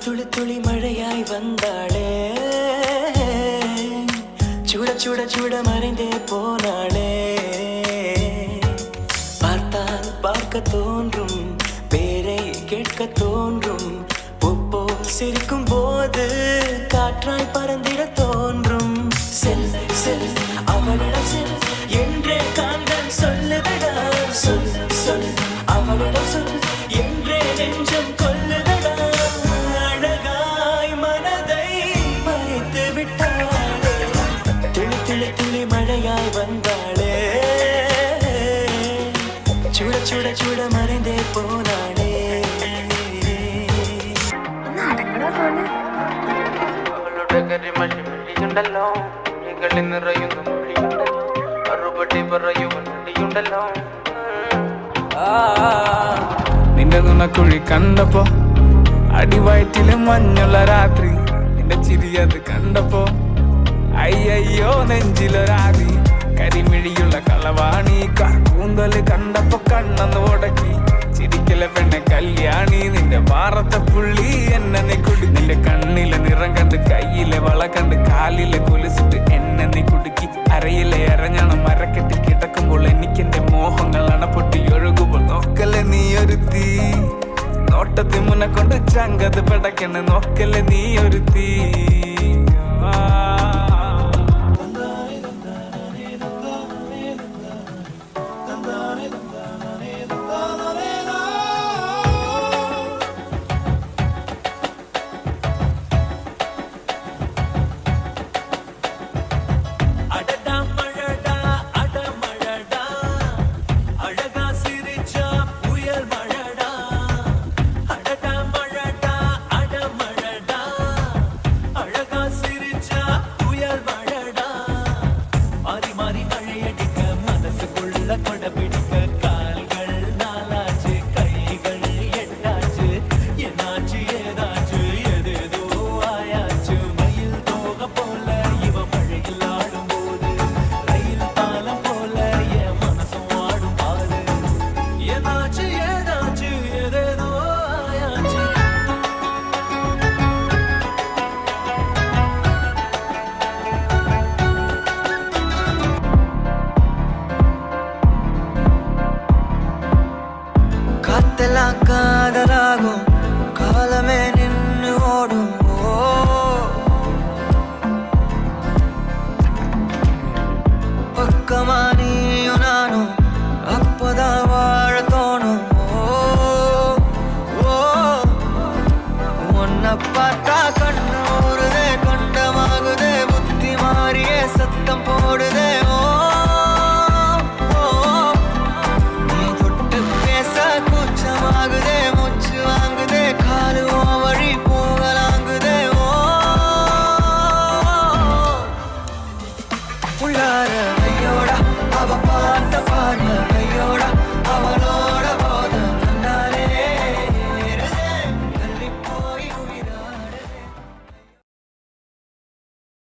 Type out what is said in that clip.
துளி துளி மழையாய் வந்தாளே, சுட சுட சுட மறைந்தே போனாளே. பார்த்தால் பார்க்க தோன்றும், பேரை கேட்க தோன்றும், பூப்போ சிரிக்கும் போது காற்றாய் பறந்திட தோன்றும். செல் செல் அவளிடம் செல் என்றே காந்தன் சொல்லுதடா, சொல் சொல் அவளிடம் சொல் என்றே நெஞ்சம் கொல்லுதடா. அழகாய் மனதை மறைத்து விட்டாளே, துளி துளி துளி மழையாய் வந்தாளே, சுட சுட சுட மறைந்தே போனாளே. അവളുടെ കരിമഷി മിഴിയുണ്ടല്ലോ, മിഴികളിൽ നിറയുന്ന മൊഴിയുണ്ടല്ലോ, മറുപടി പറയുവാൻ മടിയുണ്ടല്ലോ. നിന്റെ നുണക്കുഴി കണ്ടപ്പോ, അടിവയറ്റില് മഞ്ഞുള്ള രാത്രി, നിന്റെ ചിരിയത് കണ്ടപ്പോ അയ്യോ നെഞ്ചിലൊരാതി. കരിമിഴിയുള്ള കളവാണി, കൂന്തല് കണ്ടപ്പോ കണ്ണന്ന് ഉടക്കി. ചിരിക്കല പെണ്ണെ കല്യാണി, നിന്റെ വാറത്തെ പുള്ളി എന്നെ നീ കുടി. നിന്റെ കണ്ണിലെ നിറം കണ്ട്, കയ്യിലെ വള കണ്ട്, കാലിലെ കൊലുസിട്ട് എന്നെ നീ കുടുക്കി. അരയിലെ അരഞ്ഞണം മരക്കെട്ടി കിടക്കുമ്പോൾ എനിക്കെന്റെ മോഹങ്ങൾ അണപ്പൊട്ടി ഒഴുകുമ്പോൾ നോക്കല്ലേ നീ ഒരുത്തി. നോട്ടത്തി മുന്നെ കൊണ്ട് ചങ്കത് പെടക്കണ്, നോക്കല്ലേ നീ ഒരുത്തി. காத்தெல்லாம் காதலாகும்,